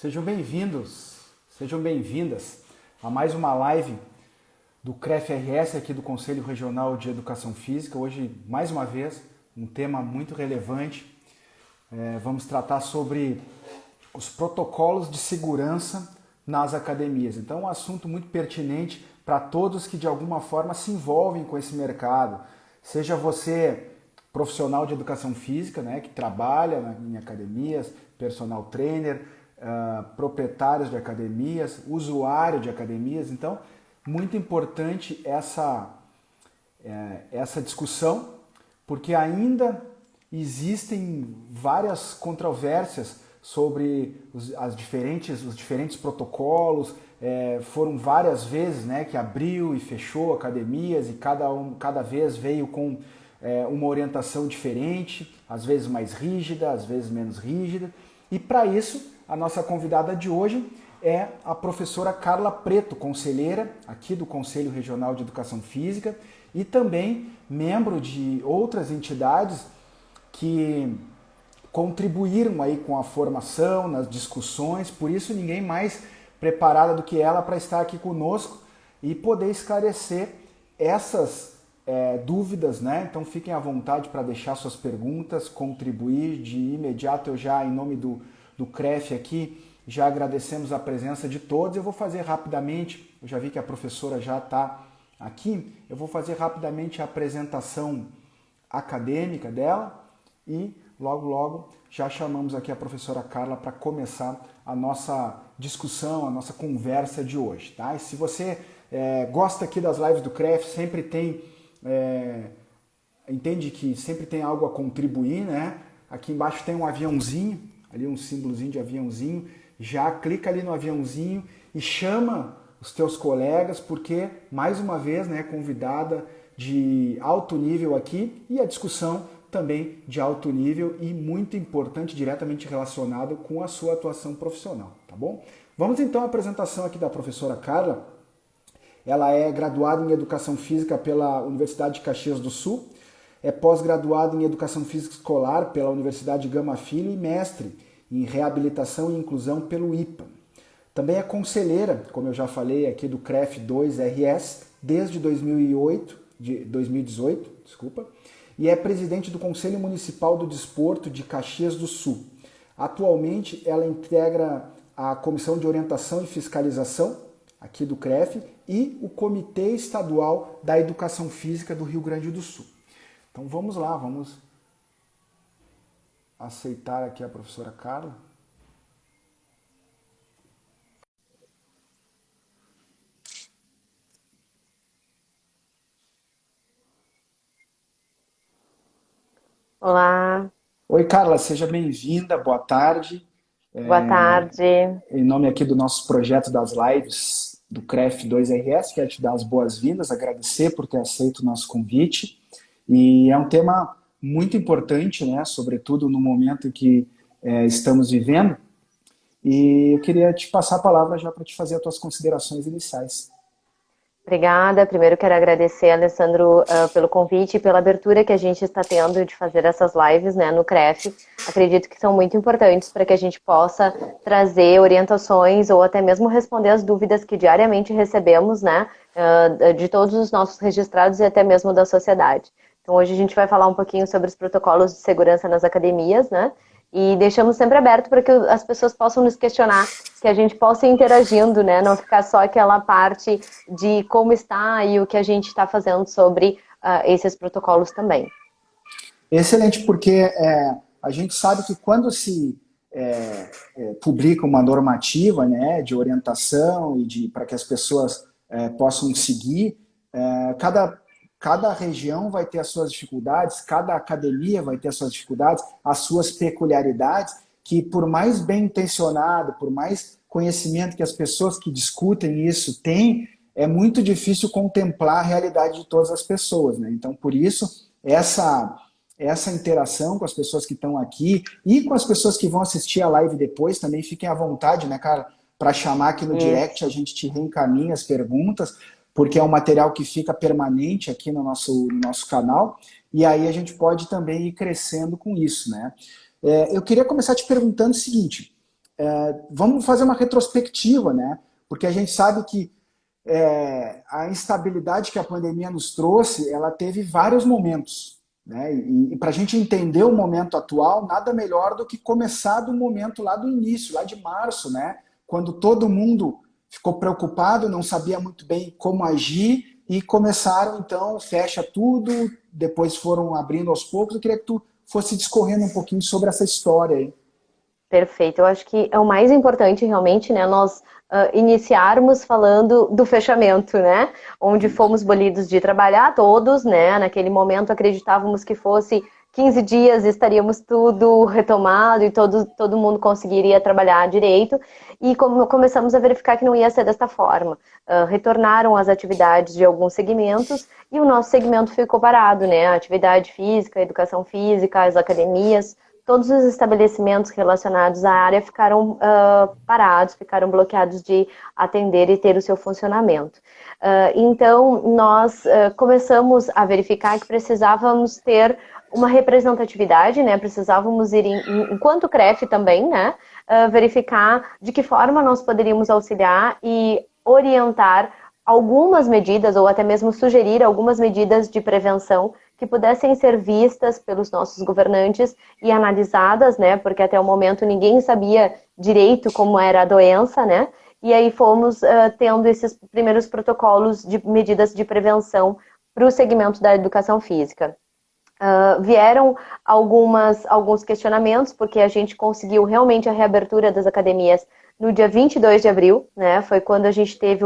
Sejam bem-vindos, sejam bem-vindas a mais uma live do CREF-RS aqui do Conselho Regional de Educação Física. Hoje, mais uma vez, um tema muito relevante. Vamos tratar sobre os protocolos de segurança nas academias. Então, é um assunto muito pertinente para todos que de alguma forma se envolvem com esse mercado. Seja você profissional de educação física, né, que trabalha em academias, personal trainer, proprietários de academias, usuário de academias. Então, muito importante essa discussão, porque ainda existem várias controvérsias sobre os diferentes protocolos. Foram várias vezes, né, que abriu e fechou academias e cada vez veio com uma orientação diferente, às vezes mais rígida, às vezes menos rígida. E para isso, a nossa convidada de hoje é a professora Carla Preto, conselheira aqui do Conselho Regional de Educação Física e também membro de outras entidades que contribuíram aí com a formação, nas discussões. Por isso, ninguém mais preparada do que ela para estar aqui conosco e poder esclarecer essas dúvidas, né? Então fiquem à vontade para deixar suas perguntas, contribuir. De imediato eu já, em nome do CREF aqui, já agradecemos a presença de todos. Eu vou fazer rapidamente, eu já vi que a professora já está aqui, eu vou fazer rapidamente a apresentação acadêmica dela e logo já chamamos aqui a professora Carla para começar a nossa discussão, a nossa conversa de hoje, tá? E se você gosta aqui das lives do CREF, sempre tem entende que sempre tem algo a contribuir, né? Aqui embaixo tem um aviãozinho, ali um símbolozinho de aviãozinho. Já clica ali no aviãozinho e chama os teus colegas, porque mais uma vez, né, convidada de alto nível aqui e a discussão também de alto nível e muito importante, diretamente relacionado com a sua atuação profissional, tá bom? Vamos então à apresentação aqui da professora Carla. Ela é graduada em Educação Física pela Universidade de Caxias do Sul, é pós-graduada em Educação Física Escolar pela Universidade Gama Filho e mestre em Reabilitação e Inclusão pelo IPA. Também é conselheira, como eu já falei aqui, do CREF2RS desde 2018, e é presidente do Conselho Municipal do Desporto de Caxias do Sul. Atualmente, ela integra a Comissão de Orientação e Fiscalização aqui do CREF e o Comitê Estadual da Educação Física do Rio Grande do Sul. Então vamos lá, vamos aceitar aqui a professora Carla. Olá, Oi, Carla, seja bem-vinda, boa tarde. boa tarde. Em nome aqui do nosso projeto das lives do CREF2RS, quero te dar as boas-vindas, agradecer por ter aceito o nosso convite. E é um tema muito importante, né, sobretudo no momento em que estamos vivendo. E eu queria te passar a palavra já para te fazer as tuas considerações iniciais. Obrigada. Primeiro quero agradecer, Alessandro, pelo convite e pela abertura que a gente está tendo de fazer essas lives, né, no CREF. Acredito que são muito importantes para que a gente possa trazer orientações ou até mesmo responder as dúvidas que diariamente recebemos, né, de todos os nossos registrados e até mesmo da sociedade. Então hoje a gente vai falar um pouquinho sobre os protocolos de segurança nas academias, né? E deixamos sempre aberto para que as pessoas possam nos questionar, que a gente possa ir interagindo, né? Não ficar só aquela parte de como está e o que a gente está fazendo sobre esses protocolos também. Excelente, porque a gente sabe que quando se publica uma normativa, né, de orientação e para que as pessoas possam seguir, cada região vai ter as suas dificuldades, cada academia vai ter as suas dificuldades, as suas peculiaridades, que por mais bem intencionado, por mais conhecimento que as pessoas que discutem isso têm, é muito difícil contemplar a realidade de todas as pessoas, né? Então, por isso, essa interação com as pessoas que estão aqui e com as pessoas que vão assistir a live depois, também fiquem à vontade, né, cara, para chamar aqui no direct, a gente te reencaminha as perguntas, porque é um material que fica permanente aqui no nosso canal, e aí a gente pode também ir crescendo com isso, né? Eu queria começar te perguntando o seguinte, vamos fazer uma retrospectiva, né? Porque a gente sabe que a instabilidade que a pandemia nos trouxe, ela teve vários momentos, né? E para a gente entender o momento atual, nada melhor do que começar do momento lá do início, lá de março, né? Quando todo mundo ficou preocupado, não sabia muito bem como agir e começaram, então, fecha tudo, depois foram abrindo aos poucos. Eu queria que tu fosse discorrendo um pouquinho sobre essa história aí. Perfeito. Eu acho que é o mais importante realmente, né, nós iniciarmos falando do fechamento, né, onde Isso. fomos bolidos de trabalhar todos, né, naquele momento acreditávamos que fosse 15 dias estaríamos tudo retomado e todo mundo conseguiria trabalhar direito e começamos a verificar que não ia ser desta forma. Retornaram as atividades de alguns segmentos e o nosso segmento ficou parado, né, a atividade física, a educação física, as academias, todos os estabelecimentos relacionados à área ficaram parados, ficaram bloqueados de atender e ter o seu funcionamento. Então, nós começamos a verificar que precisávamos ter uma representatividade, né? Precisávamos ir, enquanto CREF também, né? Verificar de que forma nós poderíamos auxiliar e orientar algumas medidas, ou até mesmo sugerir algumas medidas de prevenção que pudessem ser vistas pelos nossos governantes e analisadas, né? Porque até o momento ninguém sabia direito como era a doença, né? E aí fomos tendo esses primeiros protocolos de medidas de prevenção para o segmento da educação física. Vieram alguns questionamentos, porque a gente conseguiu realmente a reabertura das academias no dia 22 de abril, né? Foi quando a gente teve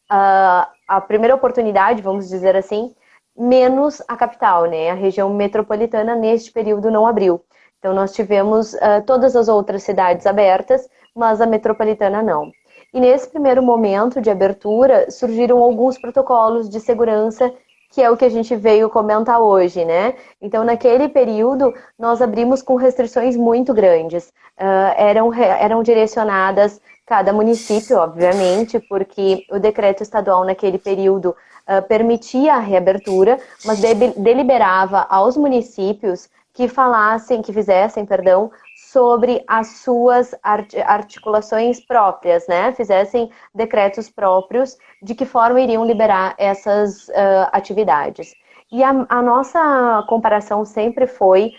a primeira oportunidade, vamos dizer assim, menos a capital, né? A região metropolitana neste período não abriu. Então nós tivemos todas as outras cidades abertas, mas a metropolitana não. E nesse primeiro momento de abertura surgiram alguns protocolos de segurança, que é o que a gente veio comentar hoje, né? Então, naquele período, nós abrimos com restrições muito grandes. Eram direcionadas cada município, obviamente, porque o decreto estadual naquele período permitia a reabertura, mas deliberava aos municípios que fizessem, sobre as suas articulações próprias, né? Fizessem decretos próprios de que forma iriam liberar essas atividades. E a nossa comparação sempre foi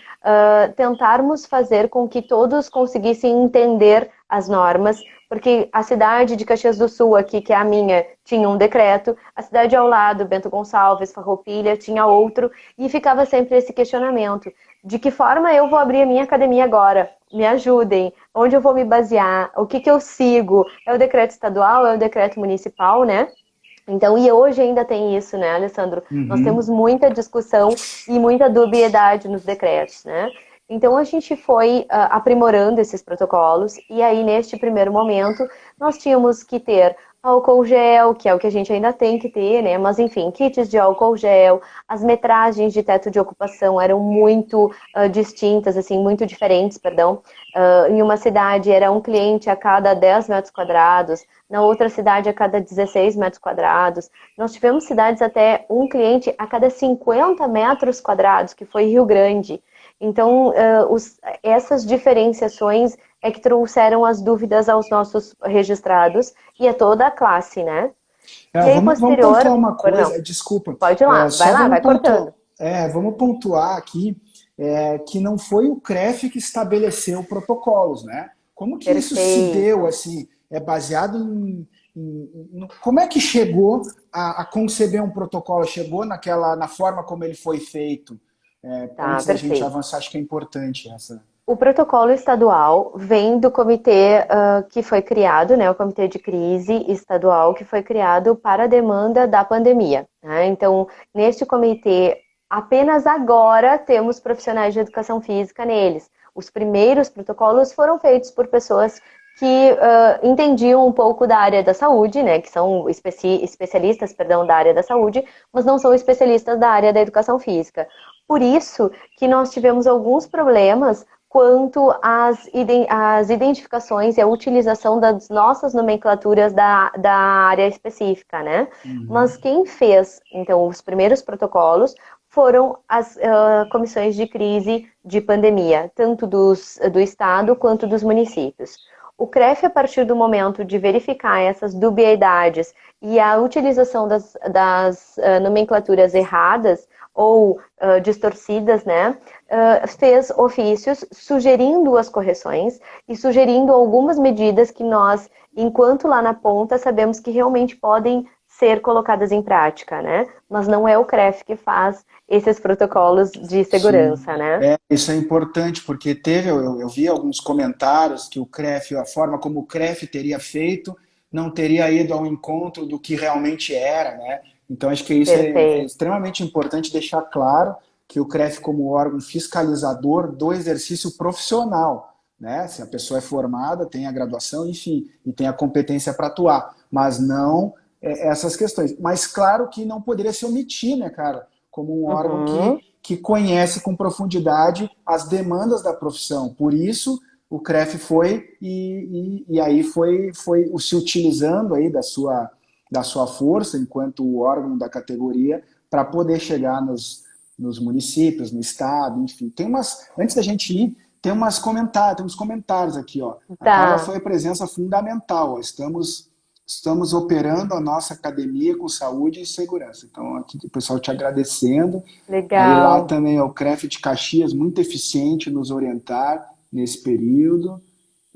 tentarmos fazer com que todos conseguissem entender as normas, porque a cidade de Caxias do Sul, aqui, que é a minha, tinha um decreto, a cidade ao lado, Bento Gonçalves, Farroupilha, tinha outro, e ficava sempre esse questionamento. De que forma eu vou abrir a minha academia agora? Me ajudem. Onde eu vou me basear? O que eu sigo? É o decreto estadual? É o decreto municipal, né? Então, e hoje ainda tem isso, né, Alessandro? Nós temos Uhum. muita discussão e muita dubiedade nos decretos, né? Então, a gente foi aprimorando esses protocolos e aí, neste primeiro momento, nós tínhamos que ter álcool gel, que é o que a gente ainda tem que ter, né? Mas, enfim, kits de álcool gel, as metragens de teto de ocupação eram muito distintas, assim, muito diferentes, perdão. Em uma cidade era um cliente a cada 10 metros quadrados, na outra cidade a cada 16 metros quadrados. Nós tivemos cidades até um cliente a cada 50 metros quadrados, que foi Rio Grande. Então, essas diferenciações é que trouxeram as dúvidas aos nossos registrados e a toda a classe, né? E aí, Vamos pontuar posterior... uma Perdão, coisa, desculpa, pode ir lá, vai só lá, vai cortando. vamos pontuar aqui que não foi o CREF que estabeleceu protocolos, né? Como que isso se deu, Perfeito. assim, é baseado como é que chegou a conceber um protocolo? Chegou na forma como ele foi feito? Tá, Antes da gente perfeito. avançar, acho que é importante essa. O protocolo estadual vem do comitê que foi criado, né, o comitê de crise estadual que foi criado para a demanda da pandemia, né? Então, neste comitê, apenas agora temos profissionais de educação física neles. Os primeiros protocolos foram feitos por pessoas que entendiam um pouco da área da saúde, né, que são especialistas, perdão, da área da saúde, mas não são especialistas da área da educação física. Por isso que nós tivemos alguns problemas quanto às identificações e a utilização das nossas nomenclaturas da área específica, né? Mas Uhum. quem fez, então, os primeiros protocolos foram as comissões de crise de pandemia, tanto do Estado quanto dos municípios. O CREF, a partir do momento de verificar essas dubiedades e a utilização das nomenclaturas erradas ou distorcidas, né, fez ofícios sugerindo as correções e sugerindo algumas medidas que nós, enquanto lá na ponta, sabemos que realmente podem ser colocadas em prática, né? Mas não é o CREF que faz esses protocolos de Sim, segurança, né? isso é importante, porque eu vi alguns comentários que o CREF, a forma como o CREF teria feito, não teria ido ao encontro do que realmente era, né? Então, acho que isso é Perfeito. extremamente importante deixar claro que o CREF, como órgão fiscalizador do exercício profissional, né? Se a pessoa é formada, tem a graduação, enfim, e tem a competência para atuar, mas não essas questões. Mas claro que não poderia se omitir, né, cara? Como um órgão Uhum. que conhece com profundidade as demandas da profissão. Por isso, o CREF foi e aí foi se utilizando aí da sua força enquanto órgão da categoria para poder chegar nos municípios, no estado, enfim. Antes da gente ir, tem uns comentários aqui, ó. A Carla Tá, foi presença fundamental, ó. Estamos operando a nossa academia com saúde e segurança. Então, aqui o pessoal te agradecendo. Aí lá legal. também é o CREF de Caxias, muito eficiente nos orientar nesse período.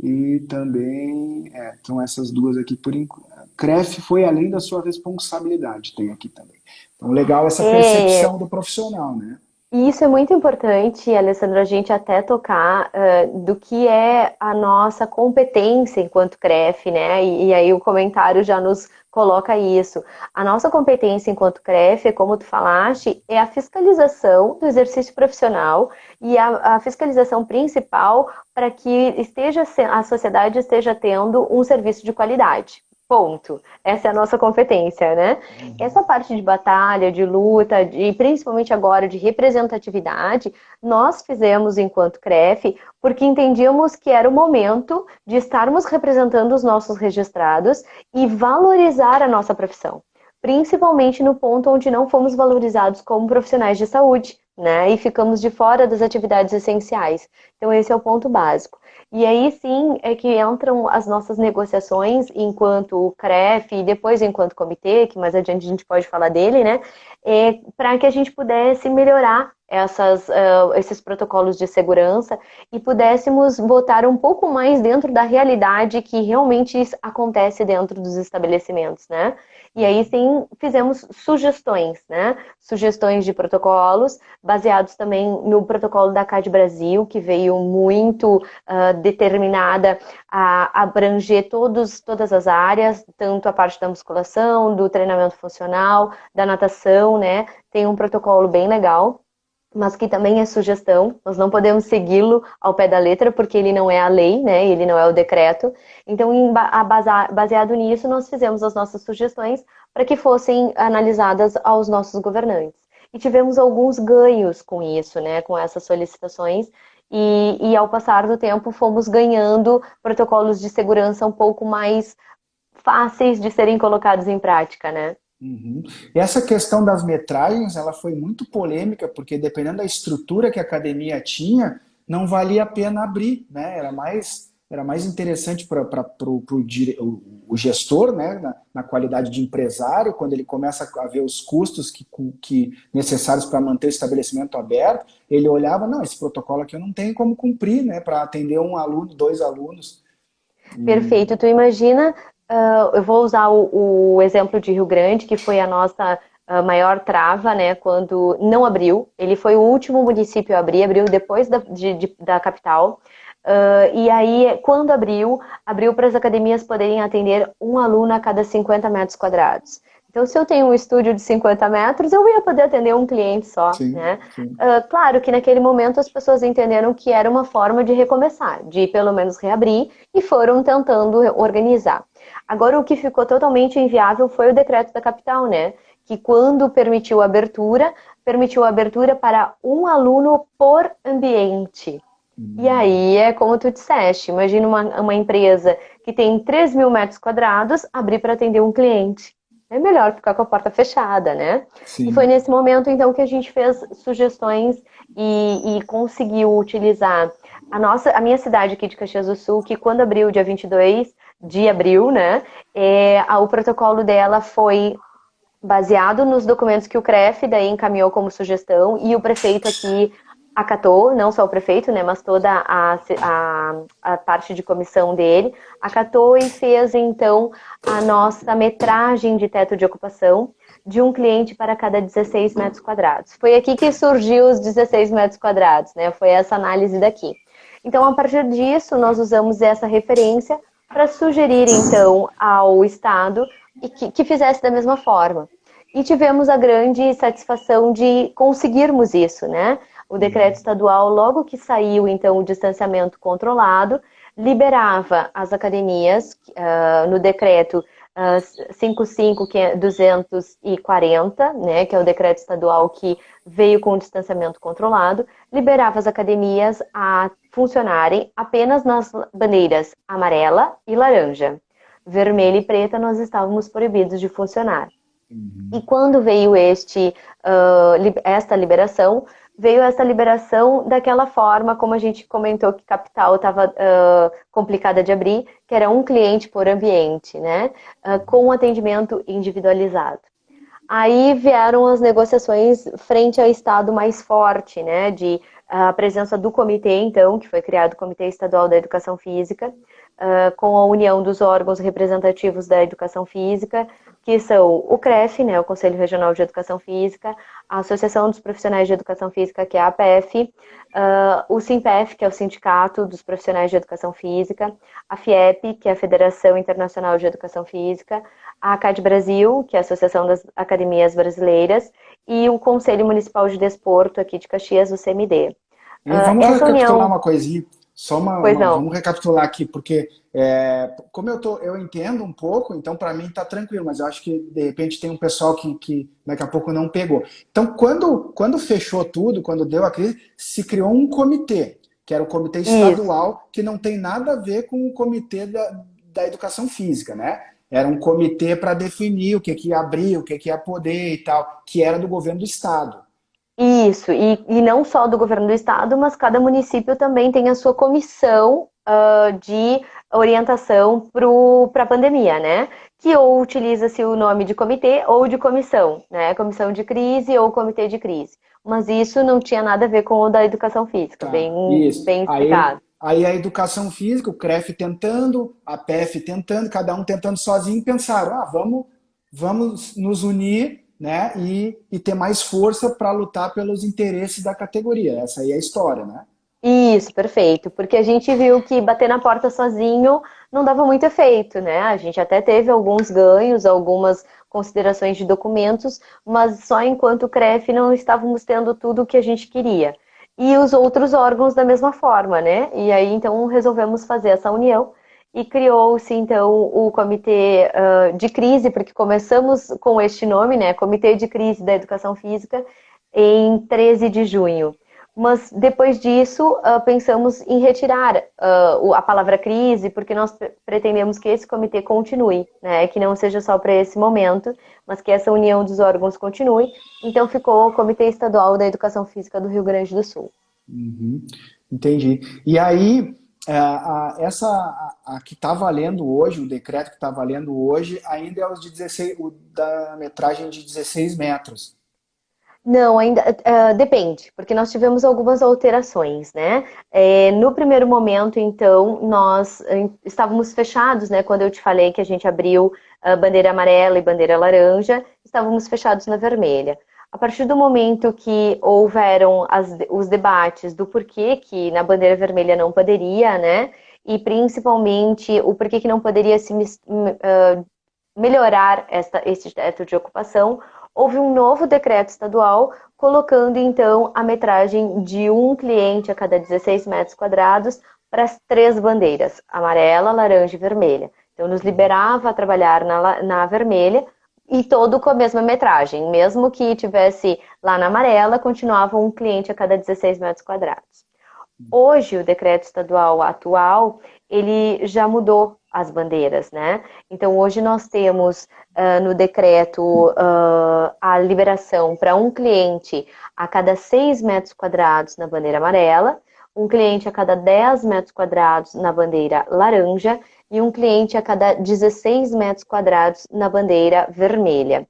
E também, são essas duas aqui por enquanto. CREF foi além da sua responsabilidade, tem aqui também. Então, legal essa É, percepção do profissional, né? e isso é muito importante, Alessandra, a gente até tocar do que é a nossa competência enquanto CREF, né? E aí o comentário já nos coloca isso. A nossa competência enquanto CREF, como tu falaste, é a fiscalização do exercício profissional e a fiscalização principal para que a sociedade esteja tendo um serviço de qualidade. Ponto. Essa é a nossa competência, né? Essa parte de batalha, de luta, e principalmente agora de representatividade, nós fizemos enquanto CREF, porque entendíamos que era o momento de estarmos representando os nossos registrados e valorizar a nossa profissão, principalmente no ponto onde não fomos valorizados como profissionais de saúde, né? E ficamos de fora das atividades essenciais. Então, esse é o ponto básico. E aí sim é que entram as nossas negociações enquanto CREF e depois enquanto comitê, que mais adiante a gente pode falar dele, né? Para que a gente pudesse melhorar esses protocolos de segurança e pudéssemos botar um pouco mais dentro da realidade que realmente acontece dentro dos estabelecimentos, né? E aí sim fizemos sugestões, né? Sugestões de protocolos, baseados também no protocolo da CAD Brasil, que veio muito determinada a abranger todas as áreas, tanto a parte da musculação, do treinamento funcional, da natação, né? Tem um protocolo bem legal, mas que também é sugestão, nós não podemos segui-lo ao pé da letra, porque ele não é a lei, né? Ele não é o decreto. Então, baseado nisso, nós fizemos as nossas sugestões para que fossem analisadas aos nossos governantes. E tivemos alguns ganhos com isso, né? Com essas solicitações. E ao passar do tempo, fomos ganhando protocolos de segurança um pouco mais fáceis de serem colocados em prática, né? Uhum. E essa questão das metragens, ela foi muito polêmica, porque dependendo da estrutura que a academia tinha, não valia a pena abrir, né? Era mais interessante para o gestor, né? Na qualidade de empresário, quando ele começa a ver os custos que necessários para manter o estabelecimento aberto, ele olhava, não, esse protocolo aqui eu não tenho como cumprir, né? Para atender um aluno, dois alunos. E, Perfeito. Tu imagina, eu vou usar o exemplo de Rio Grande, que foi a nossa maior trava, né, quando não abriu. Ele foi o último município a abrir, abriu depois da capital. E aí, quando abriu para as academias poderem atender um aluno a cada 50 metros quadrados. Então, se eu tenho um estúdio de 50 metros, eu ia poder atender um cliente só, sim, né? sim. Claro que naquele momento as pessoas entenderam que era uma forma de recomeçar, de pelo menos reabrir, e foram tentando organizar. Agora, o que ficou totalmente inviável foi o decreto da capital, né? Que quando permitiu a abertura para um aluno por ambiente. E aí é como tu disseste, imagina uma empresa que tem 3.000 metros quadrados abrir para atender um cliente. é melhor ficar com a porta fechada, né? E foi Sim. nesse momento, então, que a gente fez sugestões e conseguiu utilizar a minha cidade aqui de Caxias do Sul, que quando abriu, dia 22 de abril, né, o protocolo dela foi baseado nos documentos que o CREF daí encaminhou como sugestão e o prefeito aqui acatou, não só o prefeito, né, mas toda a parte de comissão dele, acatou e fez então a nossa metragem de teto de ocupação de um cliente para cada 16 metros quadrados. Foi aqui que surgiu os 16 metros quadrados, né? Foi essa análise daqui. Então, a partir disso, nós usamos essa referência para sugerir, então, ao Estado que fizesse da mesma forma. E tivemos a grande satisfação de conseguirmos isso, né? O decreto estadual, logo que saiu, então, o distanciamento controlado, liberava as academias, no decreto 55.240, né, que é o decreto estadual que veio com o distanciamento controlado, liberava as academias a funcionarem apenas nas bandeiras amarela e laranja. Vermelha e preta nós estávamos proibidos de funcionar. E Uhum. quando veio veio esta liberação daquela forma, como a gente comentou que capital estava complicada de abrir, que era um cliente por ambiente, né? Com atendimento individualizado. Aí vieram as negociações frente ao Estado mais forte, né? De a presença do comitê, então, que foi criado o Comitê Estadual da Educação Física, com a união dos órgãos representativos da educação física, que são o CREF, né, o Conselho Regional de Educação Física, a Associação dos Profissionais de Educação Física, que é a APF, o SINPEF, que é o Sindicato dos Profissionais de Educação Física, a FIEP, que é a Federação Internacional de Educação Física, a ACAD Brasil, que é a Associação das Academias Brasileiras, e o Conselho Municipal de Desporto aqui de Caxias, o CMD. E vamos Essa recapitular união, uma coisinha, só pois não, vamos recapitular aqui, porque como eu entendo um pouco, então para mim está tranquilo, mas eu acho que de repente tem um pessoal que daqui a pouco não pegou. Então, quando fechou tudo, quando deu a crise, se criou um comitê, que era o comitê isso. estadual, que não tem nada a ver com o comitê da educação física, né? Era um comitê para definir o que ia abrir, o que ia poder e tal, que era do governo do estado. Isso, e não só do governo do estado, mas cada município também tem a sua comissão de orientação para a pandemia, né? Que ou utiliza-se o nome de comitê ou de comissão, né? Comissão de crise ou comitê de crise. Mas isso não tinha nada a ver com o da educação física, Tá, isso. bem explicado. Aí a educação física, o CREF tentando, a PF tentando, cada um tentando sozinho, pensaram, vamos nos unir, né, e ter mais força para lutar pelos interesses da categoria. Essa aí é a história, né? Isso, perfeito. Porque a gente viu que bater na porta sozinho não dava muito efeito, né? A gente até teve alguns ganhos, algumas considerações de documentos, mas só enquanto o CREF não estávamos tendo tudo o que a gente queria. E os outros órgãos da mesma forma, né? E aí então resolvemos fazer essa união e criou-se então o Comitê de Crise, porque começamos com este nome, né? Comitê de Crise da Educação Física, em 13 de junho. Mas depois disso, pensamos em retirar a palavra crise, porque nós pretendemos que esse comitê continue, né? Que não seja só para esse momento, mas que essa união dos órgãos continue. Então ficou o Comitê Estadual da Educação Física do Rio Grande do Sul. Uhum, entendi. E aí, a que está valendo hoje, o decreto que está valendo hoje, ainda é os de 16, o da metragem de 16 metros. Não, ainda depende, porque nós tivemos algumas alterações, né? No primeiro momento, então, nós estávamos fechados, né? Quando eu te falei que a gente abriu a bandeira amarela e bandeira laranja, estávamos fechados na vermelha. A partir do momento que houveram os debates do porquê que na bandeira vermelha não poderia, né? E principalmente o porquê que não poderia se melhorar esse teto de ocupação, houve um novo decreto estadual colocando então a metragem de um cliente a cada 16 metros quadrados para as três bandeiras, amarela, laranja e vermelha. Então nos liberava a trabalhar na vermelha e todo com a mesma metragem. Mesmo que tivesse lá na amarela, continuava um cliente a cada 16 metros quadrados. Hoje, o decreto estadual atual, ele já mudou as bandeiras, né? Então, hoje nós temos no decreto a liberação para um cliente a cada 6 metros quadrados na bandeira amarela, um cliente a cada 10 metros quadrados na bandeira laranja e um cliente a cada 16 metros quadrados na bandeira vermelha.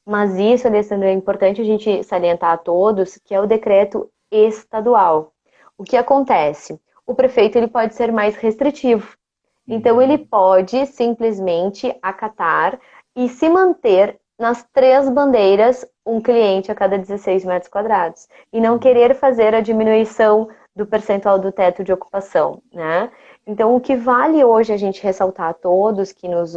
Mas isso, Alessandro, é importante a gente salientar a todos que é o decreto estadual. O que acontece? O prefeito ele pode ser mais restritivo. Então, ele Uhum. pode simplesmente acatar e se manter nas 3 bandeiras, um cliente a cada 16 metros quadrados. E não querer fazer a diminuição do percentual do teto de ocupação, né? Então, o que vale hoje a gente ressaltar a todos que nos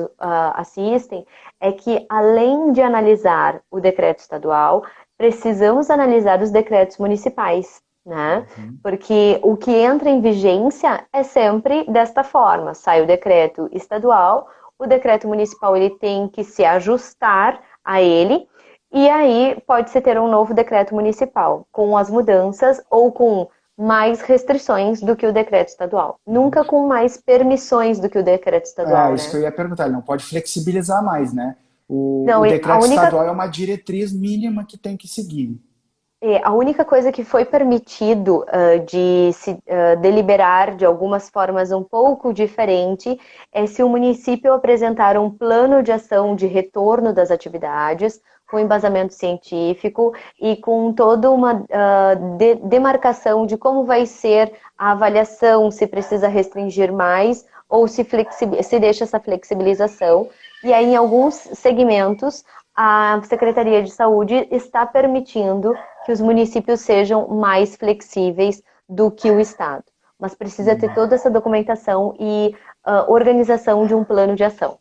assistem é que, além de analisar o decreto estadual, precisamos analisar os decretos municipais, né? Uhum. Porque o que entra em vigência é sempre desta forma: sai o decreto estadual, o decreto municipal ele tem que se ajustar a ele, e aí pode-se ter um novo decreto municipal, com as mudanças ou com mais restrições do que o decreto estadual. Nunca com mais permissões do que o decreto É, estadual, isso que né? eu ia perguntar, ele não pode flexibilizar mais, né? O Não, decreto estadual é uma diretriz mínima que tem que seguir. a única coisa que foi permitido de se deliberar de algumas formas um pouco diferente é se o município apresentar um plano de ação de retorno das atividades, com embasamento científico e com toda uma demarcação de como vai ser a avaliação, se precisa restringir mais ou se deixa essa flexibilização. E aí, em alguns segmentos, a Secretaria de Saúde está permitindo que os municípios sejam mais flexíveis do que o Estado. Mas precisa ter Uhum. toda essa documentação e organização de um plano de ação.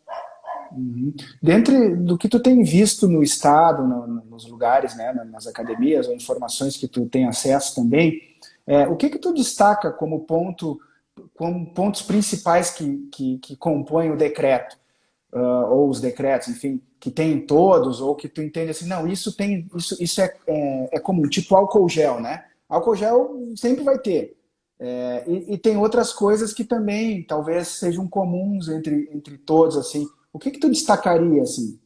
Uhum. Dentre do que tu tem visto no estado, nos lugares, né, nas academias, ou informações que tu tem acesso também, o que tu destaca como ponto, como pontos principais que compõem o decreto, ou os decretos, enfim, que tem todos, ou que tu entende assim, não, isso é comum, tipo álcool gel, né? Álcool gel sempre vai ter. E tem outras coisas que também talvez sejam comuns entre todos, assim. O que tu destacaria, assim?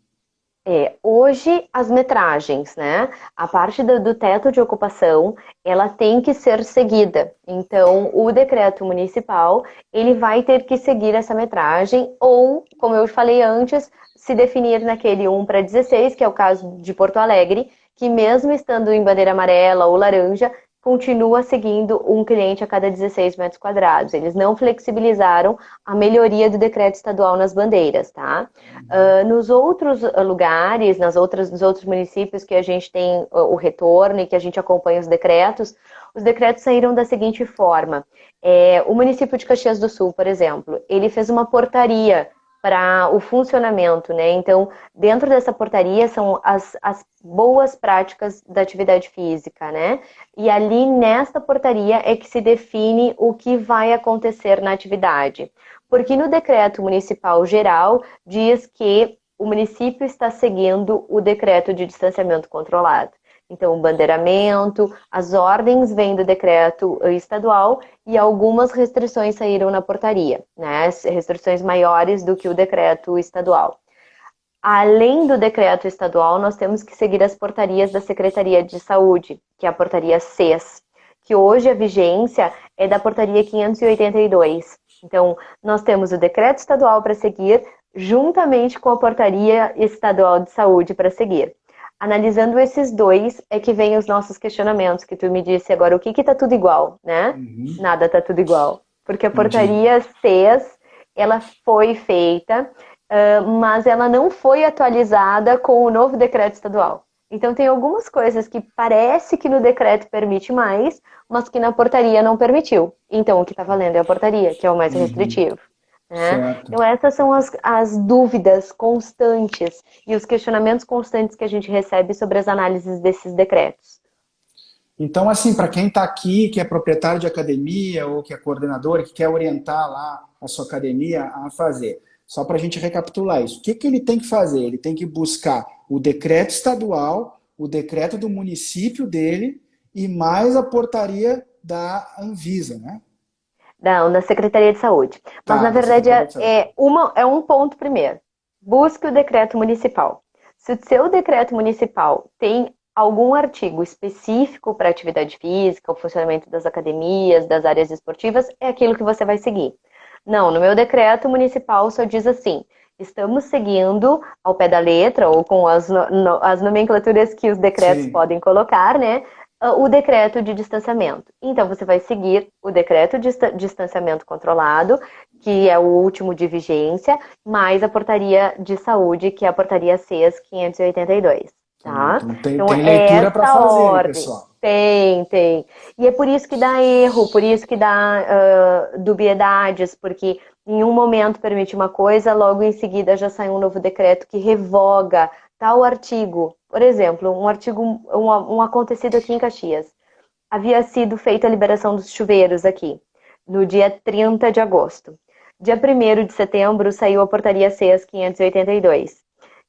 Hoje, as metragens, né? A parte do teto de ocupação, ela tem que ser seguida. Então, o decreto municipal, ele vai ter que seguir essa metragem, ou, como eu falei antes, se definir naquele 1:16, que é o caso de Porto Alegre, que mesmo estando em bandeira amarela ou laranja, continua seguindo um cliente a cada 16 metros quadrados. Eles não flexibilizaram a melhoria do decreto estadual nas bandeiras, tá? Nos outros lugares, nos outros municípios que a gente tem o retorno e que a gente acompanha os decretos saíram da seguinte forma. O município de Caxias do Sul, por exemplo, ele fez uma portaria para o funcionamento, né? Então, dentro dessa portaria são as boas práticas da atividade física, né? E ali nesta portaria é que se define o que vai acontecer na atividade. Porque no decreto municipal geral diz que o município está seguindo o decreto de distanciamento controlado. Então, o bandeiramento, as ordens vêm do decreto estadual e algumas restrições saíram na portaria, né? Restrições maiores do que o decreto estadual. Além do decreto estadual, nós temos que seguir as portarias da Secretaria de Saúde, que é a portaria CES, que hoje a vigência é da portaria 582. Então, nós temos o decreto estadual para seguir, juntamente com a portaria estadual de saúde para seguir. Analisando esses dois, é que vem os nossos questionamentos, que tu me disse agora, o que está tudo igual, né? Uhum. Nada está tudo igual. Porque a Entendi. portaria CES, ela foi feita, mas ela não foi atualizada com o novo decreto estadual. Então, tem algumas coisas que parece que no decreto permite mais, mas que na portaria não permitiu. Então, o que está valendo é a portaria, que é o mais Uhum. restritivo. Né? Certo. Então, essas são as dúvidas constantes e os questionamentos constantes que a gente recebe sobre as análises desses decretos. Então, assim, para quem está aqui, que é proprietário de academia ou que é coordenador, que quer orientar lá a sua academia a fazer, só para a gente recapitular isso, o que ele tem que fazer? Ele tem que buscar o decreto estadual, o decreto do município dele e mais a portaria da Anvisa, né? Não, da Secretaria de Saúde. Mas, Tá, na da verdade, Secretaria de Saúde. é um ponto primeiro. Busque o decreto municipal. Se o seu decreto municipal tem algum artigo específico para atividade física, o funcionamento das academias, das áreas esportivas, é aquilo que você vai seguir. Não, no meu decreto municipal só diz assim: estamos seguindo ao pé da letra, ou com as nomenclaturas que os decretos Sim. podem colocar, né? O decreto de distanciamento. Então, você vai seguir o decreto de distanciamento controlado, que é o último de vigência, mais a portaria de saúde, que é a portaria CES 582, tá? Então tem, Então, tem é leitura para essa fazer, hein, ordem. pessoal? Tem. E é por isso que dá erro, por isso que dá dubiedades, porque em um momento permite uma coisa, logo em seguida já sai um novo decreto que revoga tal artigo. Por exemplo, um acontecido aqui em Caxias. Havia sido feita a liberação dos chuveiros aqui, no dia 30 de agosto. Dia 1º de setembro saiu a portaria CES 582,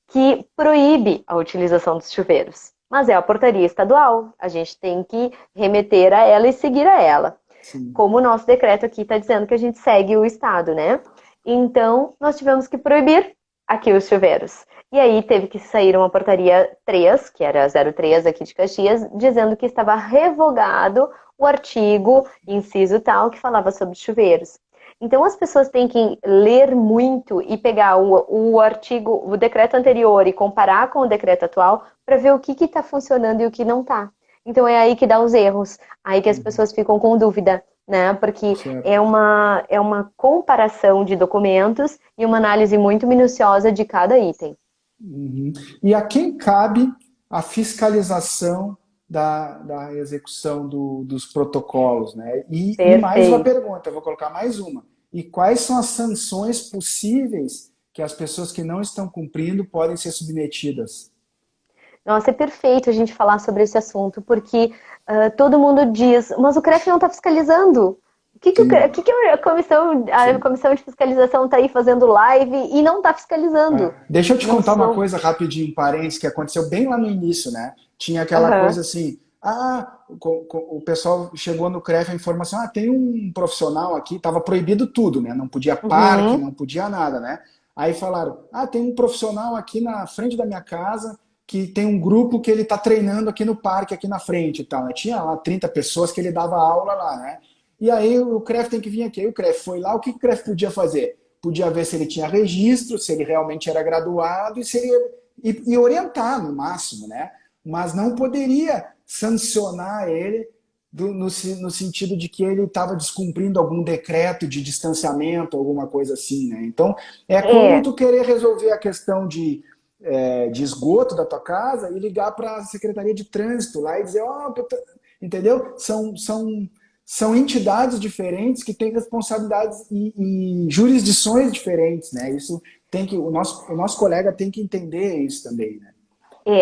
que proíbe a utilização dos chuveiros. Mas é a portaria estadual, a gente tem que remeter a ela e seguir a ela. Sim. Como o nosso decreto aqui está dizendo que a gente segue o Estado, né? Então, nós tivemos que proibir aqui os chuveiros. E aí teve que sair uma portaria 3, que era 03 aqui de Caxias, dizendo que estava revogado o artigo, inciso tal, que falava sobre chuveiros. Então as pessoas têm que ler muito e pegar o artigo, o decreto anterior e comparar com o decreto atual para ver o que está funcionando e o que não está. Então é aí que dá os erros, aí que as Uhum. pessoas ficam com dúvida, né? Porque Certo. é uma comparação de documentos e uma análise muito minuciosa de cada item. Uhum. E a quem cabe a fiscalização da execução dos protocolos, né? E mais uma Perfeito. pergunta, eu vou colocar mais uma. E quais são as sanções possíveis que as pessoas que não estão cumprindo podem ser submetidas? Nossa, é perfeito a gente falar sobre esse assunto, porque todo mundo diz, mas o CREF não está fiscalizando. Sim, O que a sim. comissão de fiscalização está aí fazendo live e não está fiscalizando? Deixa eu te Não contar uma sou. coisa rapidinho, em parênteses, que aconteceu bem lá no início, né? Tinha aquela Aham. coisa assim, o pessoal chegou no CREF a informação, tem um profissional aqui, estava proibido tudo, né? Não podia parque, Uhum. não podia nada, né? Aí falaram, tem um profissional aqui na frente da minha casa que tem um grupo que ele está treinando aqui no parque, aqui na frente e tal, né? Tinha lá 30 pessoas que ele dava aula lá, né? E aí o CREF tem que vir aqui. Aí o CREF foi lá, o que o CREF podia fazer? Podia ver se ele tinha registro, se ele realmente era graduado e se ele e orientar no máximo, né? Mas não poderia sancionar ele no sentido de que ele estava descumprindo algum decreto de distanciamento, alguma coisa assim, né? Então é como É, tu querer resolver a questão de esgoto da tua casa e ligar para a Secretaria de Trânsito lá e dizer, entendeu? São entidades diferentes que têm responsabilidades e jurisdições diferentes, né? Isso tem que o nosso colega tem que entender isso também, né?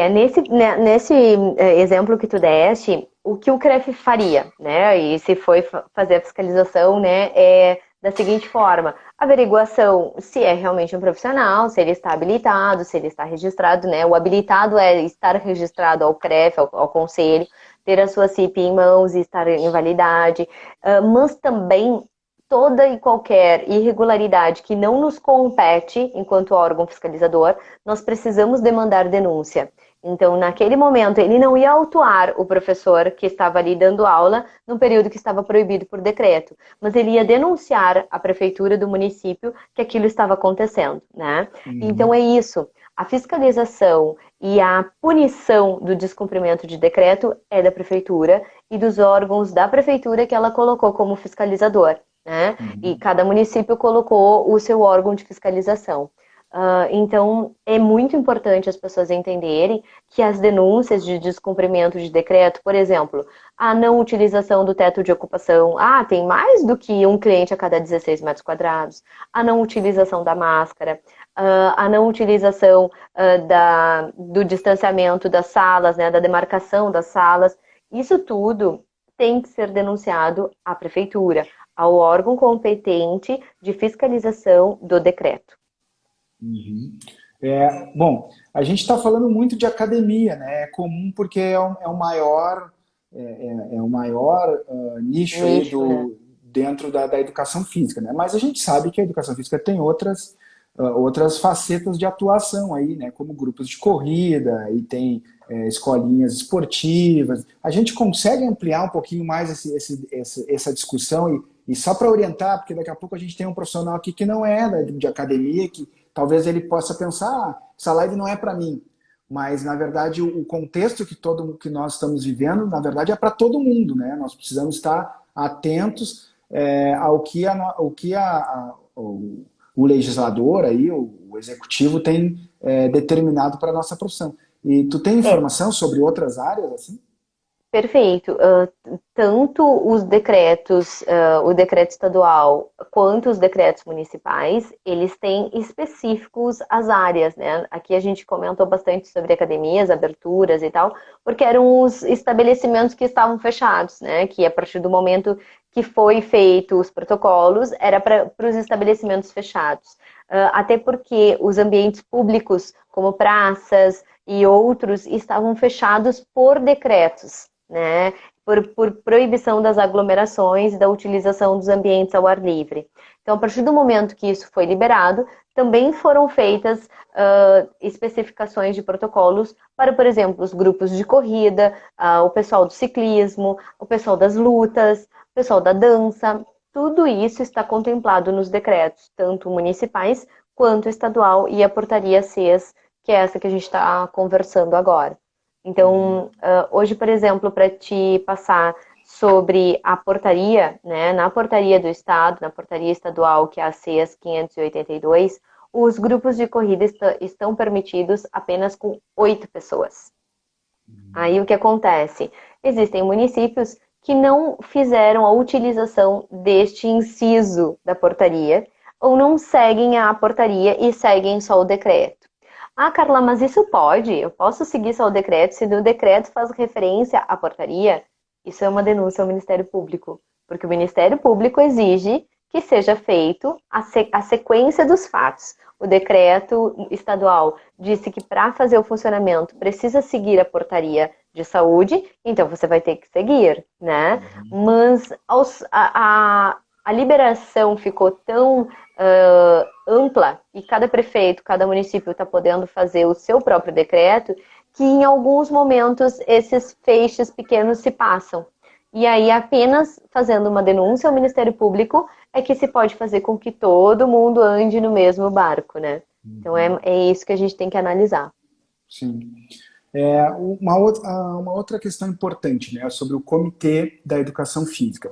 nesse exemplo que tu deste, o que o CREF faria, né? E se foi fazer a fiscalização, né, é da seguinte forma: averiguação se é realmente um profissional, se ele está habilitado, se ele está registrado, né? O habilitado é estar registrado ao CREF, ao conselho, ter a sua CIP em mãos e estar em validade, mas também toda e qualquer irregularidade que não nos compete enquanto órgão fiscalizador, nós precisamos demandar denúncia. Então, naquele momento, ele não ia autuar o professor que estava ali dando aula no período que estava proibido por decreto, mas ele ia denunciar à prefeitura do município que aquilo estava acontecendo, né? Então é Uhum. isso. A fiscalização e a punição do descumprimento de decreto é da prefeitura e dos órgãos da prefeitura que ela colocou como fiscalizador, né? E Uhum. cada município colocou o seu órgão de fiscalização. Então, é muito importante as pessoas entenderem que as denúncias de descumprimento de decreto, por exemplo, a não utilização do teto de ocupação, tem mais do que um cliente a cada 16 metros quadrados, a não utilização da máscara, a não utilização do distanciamento das salas, né, da demarcação das salas, isso tudo tem que ser denunciado à prefeitura, ao órgão competente de fiscalização do decreto. Uhum. Bom, a gente está falando muito de academia, né? É comum porque é o maior é o maior nicho aí Nicho, né? dentro da educação física, né? Mas a gente sabe que a educação física tem outras facetas de atuação aí, né? Como grupos de corrida e tem escolinhas esportivas. A gente consegue ampliar um pouquinho mais essa discussão e só para orientar, porque daqui a pouco a gente tem um profissional aqui que não é de academia, que talvez ele possa pensar, essa live não é para mim. Mas, na verdade, o contexto que nós estamos vivendo, na verdade, é para todo mundo, né? Nós precisamos estar atentos ao que, o legislador, aí, o executivo tem determinado para a nossa profissão. E tu tem É, informação sobre outras áreas, assim? perfeito. Tanto os decretos, o decreto estadual, quanto os decretos municipais, eles têm específicos as áreas, né? Aqui a gente comentou bastante sobre academias, aberturas e tal, porque eram os estabelecimentos que estavam fechados, né? Que a partir do momento que foi feito os protocolos, era para os estabelecimentos fechados. Até porque os ambientes públicos, como praças e outros, estavam fechados por decretos, né, por proibição das aglomerações e da utilização dos ambientes ao ar livre. Então, a partir do momento que isso foi liberado, também foram feitas especificações de protocolos para, por exemplo, os grupos de corrida, o pessoal do ciclismo, o pessoal das lutas, o pessoal da dança. Tudo isso está contemplado nos decretos, tanto municipais quanto estadual e a portaria CES, que é essa que a gente está conversando agora. Então, hoje, por exemplo, para te passar sobre a portaria, né, na portaria do Estado, na portaria estadual, que é a CES 582, os grupos de corrida estão permitidos apenas com 8 pessoas. Aí o que acontece? Existem municípios que não fizeram a utilização deste inciso da portaria ou não seguem a portaria e seguem só o decreto. Ah, Carla, mas isso pode? Eu posso seguir só o decreto se o decreto faz referência à portaria? Isso é uma denúncia ao Ministério Público, porque o Ministério Público exige que seja feito a sequência dos fatos. O decreto estadual disse que para fazer o funcionamento precisa seguir a portaria de saúde, então você vai ter que seguir, né? Mas a liberação ficou tão ampla e cada prefeito, cada município está podendo fazer o seu próprio decreto, que em alguns momentos esses feixes pequenos se passam. E aí, apenas fazendo uma denúncia ao Ministério Público é que se pode fazer com que todo mundo ande no mesmo barco, né? Então é isso que a gente tem que analisar. Sim. Uma outra questão importante, né, sobre o Comitê da Educação Física.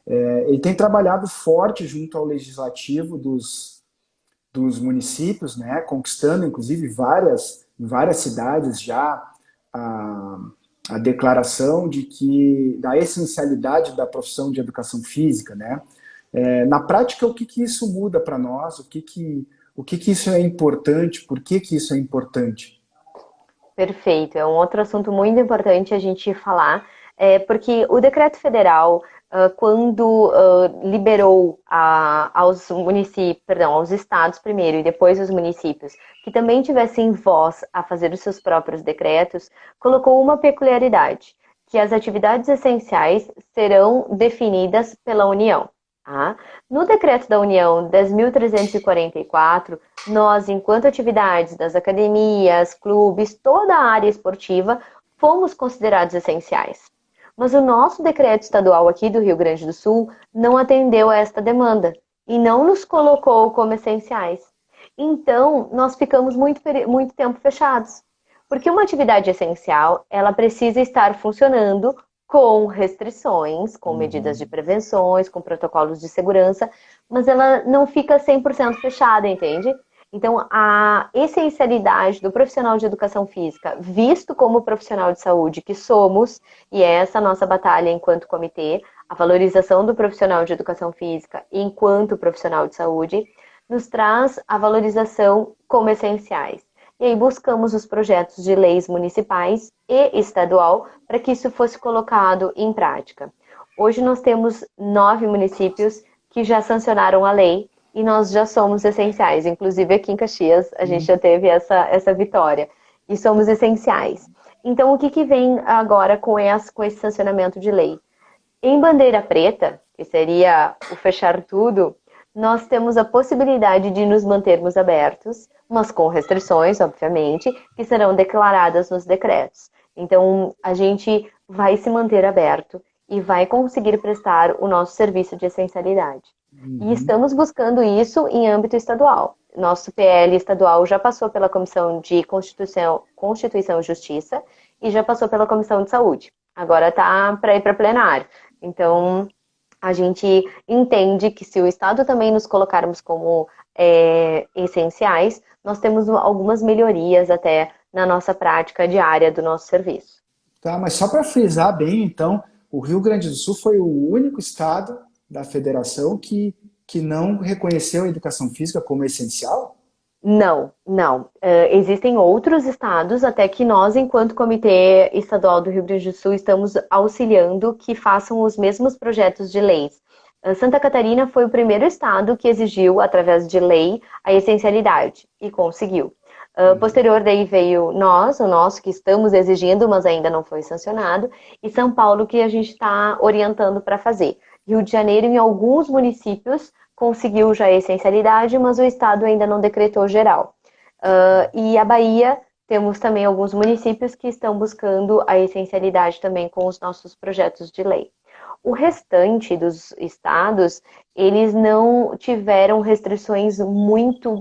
Ele tem trabalhado forte junto ao legislativo dos municípios, né, conquistando, inclusive, em várias cidades já a declaração da essencialidade da profissão de educação física, né? Na prática, o que isso muda para nós? O que isso é importante? Por que isso é importante? Perfeito, é um outro assunto muito importante a gente falar, porque o decreto federal, quando liberou aos municípios, perdão, aos estados primeiro e depois aos municípios, que também tivessem voz a fazer os seus próprios decretos, colocou uma peculiaridade, que as atividades essenciais serão definidas pela União. Tá? No decreto da União 10.344, nós, enquanto atividades das academias, clubes, toda a área esportiva, fomos considerados essenciais. Mas o nosso decreto estadual aqui do Rio Grande do Sul não atendeu a esta demanda e não nos colocou como essenciais. Então, nós ficamos muito tempo fechados. Porque uma atividade essencial, ela precisa estar funcionando com restrições, com medidas de prevenções, com protocolos de segurança, mas ela não fica 100% fechada, entende? Então, a essencialidade do profissional de educação física, visto como profissional de saúde que somos, e é essa a nossa batalha enquanto comitê, a valorização do profissional de educação física enquanto profissional de saúde, nos traz a valorização como essenciais. E aí buscamos os projetos de leis municipais e estadual para que isso fosse colocado em prática. Hoje nós temos 9 municípios que já sancionaram a lei e nós já somos essenciais. Inclusive aqui em Caxias a gente já teve essa vitória. E somos essenciais. Então, o que, que vem agora com esse sancionamento de lei? Em bandeira preta, que seria o fechar tudo, nós temos a possibilidade de nos mantermos abertos, mas com restrições, obviamente, que serão declaradas nos decretos. Então, a gente vai se manter aberto e vai conseguir prestar o nosso serviço de essencialidade. E Uhum. estamos buscando isso em âmbito estadual. Nosso PL estadual já passou pela Comissão de Constituição e Justiça e já passou pela Comissão de Saúde. Agora está para ir para plenário. Então, a gente entende que se o Estado também nos colocarmos como essenciais, nós temos algumas melhorias até na nossa prática diária do nosso serviço. Tá, mas só para frisar bem, então, o Rio Grande do Sul foi o único estado da federação que não reconheceu a educação física como essencial? Não, não. Existem outros estados, até que nós, enquanto Comitê Estadual do Rio Grande do Sul, estamos auxiliando que façam os mesmos projetos de leis. Santa Catarina foi o primeiro estado que exigiu, através de lei, a essencialidade, e conseguiu. Uhum. Posterior daí veio nós, o nosso que estamos exigindo, mas ainda não foi sancionado, e São Paulo que a gente está orientando para fazer. Rio de Janeiro, em alguns municípios, conseguiu já a essencialidade, mas o Estado ainda não decretou geral. E a Bahia, temos também alguns municípios que estão buscando a essencialidade também com os nossos projetos de lei. O restante dos estados, eles não tiveram restrições muito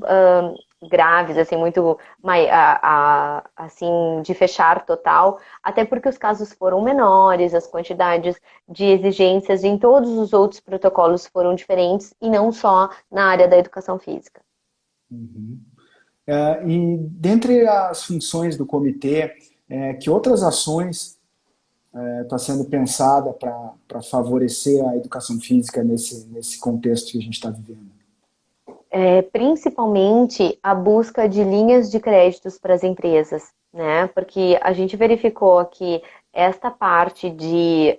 graves, assim, muito assim, de fechar total, até porque os casos foram menores, as quantidades de exigências em todos os outros protocolos foram diferentes e não só na área da educação física. Uhum. E dentre as funções do comitê, que outras ações está sendo pensada para favorecer a educação física nesse contexto que a gente está vivendo? Principalmente a busca de linhas de créditos para as empresas, né? Porque a gente verificou que esta parte de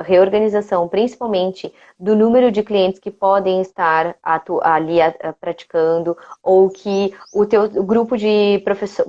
reorganização, principalmente do número de clientes que podem estar ali praticando, ou que o teu grupo de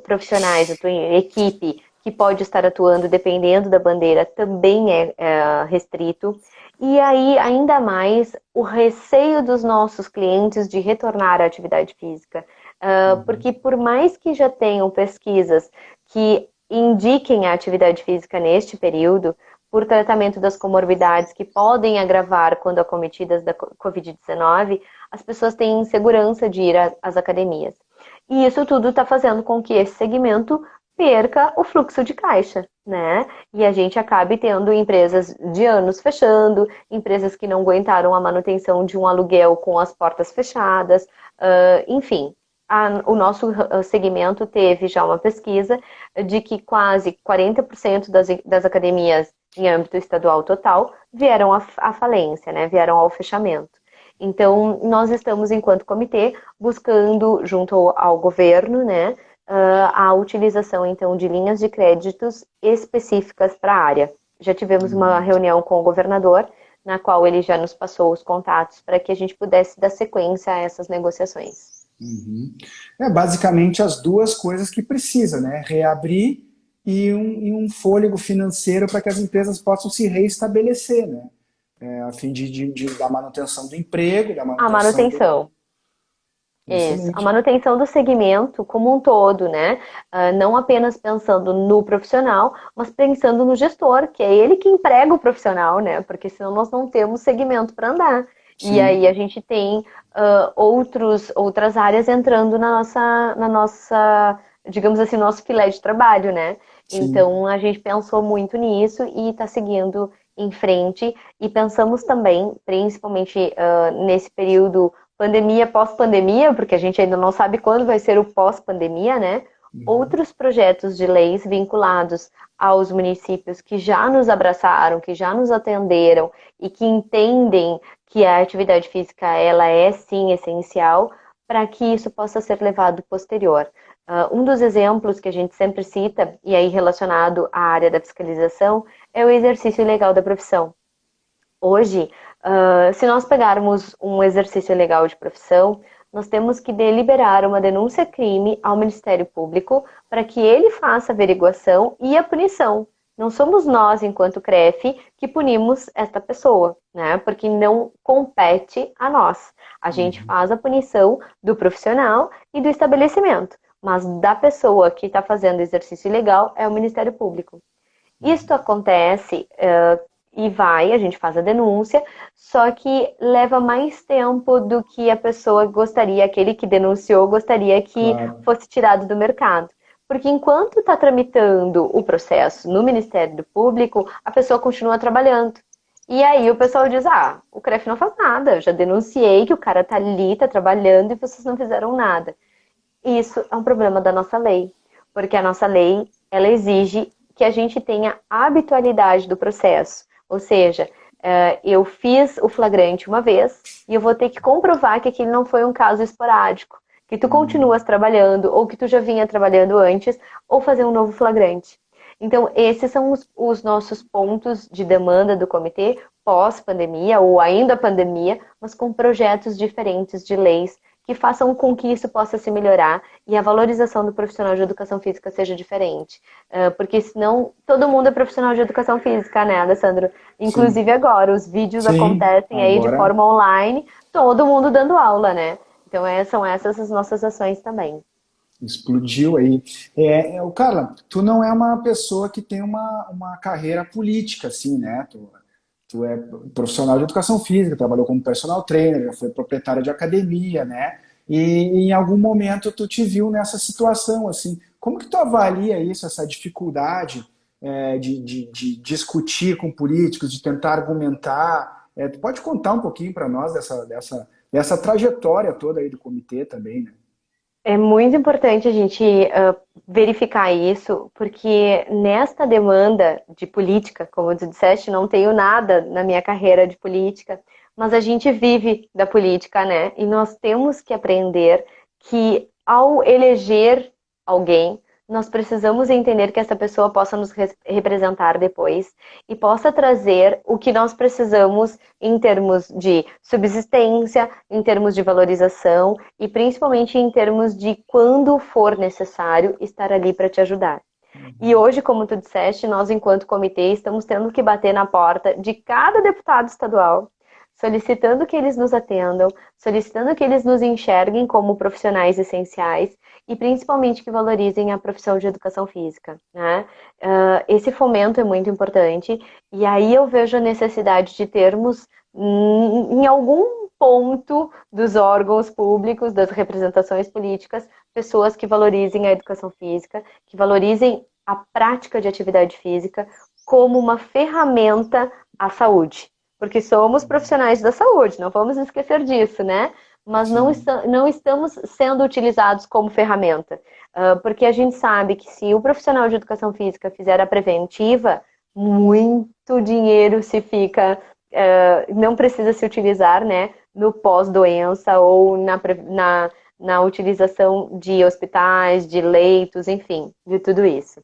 profissionais, a tua equipe, que pode estar atuando dependendo da bandeira, também é restrito. E aí, ainda mais, o receio dos nossos clientes de retornar à atividade física. Uhum. Porque por mais que já tenham pesquisas que indiquem a atividade física neste período, por tratamento das comorbidades que podem agravar quando acometidas da Covid-19, as pessoas têm insegurança de ir às academias. E isso tudo está fazendo com que esse segmento perca o fluxo de caixa, né? E a gente acabe tendo empresas de anos fechando, empresas que não aguentaram a manutenção de um aluguel com as portas fechadas, enfim. O nosso segmento teve já uma pesquisa de que quase 40% das academias em âmbito estadual total vieram à falência, né? Vieram ao fechamento. Então, nós estamos, enquanto comitê, buscando, junto ao governo, né, a utilização, então, de linhas de créditos específicas para a área. Já tivemos uma Uhum. reunião com o governador, na qual ele já nos passou os contatos para que a gente pudesse dar sequência a essas negociações. Uhum. Basicamente as duas coisas que precisa, né? Reabrir e um fôlego financeiro para que as empresas possam se reestabelecer, né? A fim da manutenção do emprego, da A manutenção do. manutenção. Isso, a Excelente. manutenção do segmento como um todo, né? Não apenas pensando no profissional, mas pensando no gestor, que é ele que emprega o profissional, né? Porque senão nós não temos segmento para andar. E aí Sim, a gente tem outras áreas entrando na nossa, digamos assim, nosso filé de trabalho, né? sim. Então a gente pensou muito nisso e está seguindo em frente. E pensamos também, principalmente nesse período pandemia, pós-pandemia, porque a gente ainda não sabe quando vai ser o pós-pandemia, né? Uhum. Outros projetos de leis vinculados aos municípios que já nos abraçaram, que já nos atenderam e que entendem que a atividade física ela é sim essencial para que isso possa ser levado posterior. Um dos exemplos que a gente sempre cita, e aí relacionado à área da fiscalização, é o exercício legal da profissão. Hoje, se nós pegarmos um exercício legal de profissão, nós temos que deliberar uma denúncia-crime ao Ministério Público para que ele faça a averiguação e a punição. Não somos nós, enquanto CREF, que punimos esta pessoa, né? Porque não compete a nós. A gente faz a punição do profissional e do estabelecimento, mas da pessoa que está fazendo exercício ilegal é o Ministério Público. Isto acontece a gente faz a denúncia, só que leva mais tempo do que a pessoa gostaria, aquele que denunciou gostaria que fosse tirado do mercado. Porque enquanto está tramitando o processo no Ministério Público, a pessoa continua trabalhando. E aí o pessoal diz, o CREF não faz nada, eu já denunciei que o cara está ali, está trabalhando e vocês não fizeram nada. Isso é um problema da nossa lei, porque a nossa lei, ela exige que a gente tenha a habitualidade do processo. Ou seja, eu fiz o flagrante uma vez e eu vou ter que comprovar que aquele não foi um caso esporádico, que tu continuas trabalhando ou que tu já vinha trabalhando antes, ou fazer um novo flagrante. Então, esses são os nossos pontos de demanda do comitê pós-pandemia ou ainda pandemia, mas com projetos diferentes de leis que façam com que isso possa se melhorar e a valorização do profissional de educação física seja diferente. Porque senão todo mundo é profissional de educação física, né, Alessandro? Inclusive agora, os vídeos acontecem aí de forma online, todo mundo dando aula, né? Então são essas as nossas ações também. Explodiu aí. Carla, tu não é uma pessoa que tem uma carreira política, assim, né? Tu é profissional de educação física, trabalhou como personal trainer, já foi proprietária de academia, né? E em algum momento tu te viu nessa situação, assim. Como que tu avalia isso, essa dificuldade de discutir com políticos, de tentar argumentar? Tu pode contar um pouquinho para nós dessa trajetória toda aí do comitê também, né? É muito importante a gente verificar isso, porque nesta demanda de política, como tu disseste, não tenho nada na minha carreira de política, mas a gente vive da política, né? E nós temos que aprender que ao eleger alguém, nós precisamos entender que essa pessoa possa nos representar depois e possa trazer o que nós precisamos em termos de subsistência, em termos de valorização e principalmente em termos de quando for necessário estar ali para te ajudar. E hoje, como tu disseste, nós enquanto comitê estamos tendo que bater na porta de cada deputado estadual, solicitando que eles nos atendam, solicitando que eles nos enxerguem como profissionais essenciais e principalmente que valorizem a profissão de educação física, né? Esse fomento é muito importante e aí eu vejo a necessidade de termos em algum ponto dos órgãos públicos, das representações políticas, pessoas que valorizem a educação física, que valorizem a prática de atividade física como uma ferramenta à saúde. Porque somos profissionais da saúde, não vamos esquecer disso, né? Mas não estamos sendo utilizados como ferramenta. Porque a gente sabe que se o profissional de educação física fizer a preventiva, muito dinheiro se fica, não precisa se utilizar, né? No pós-doença ou na utilização de hospitais, de leitos, enfim, de tudo isso.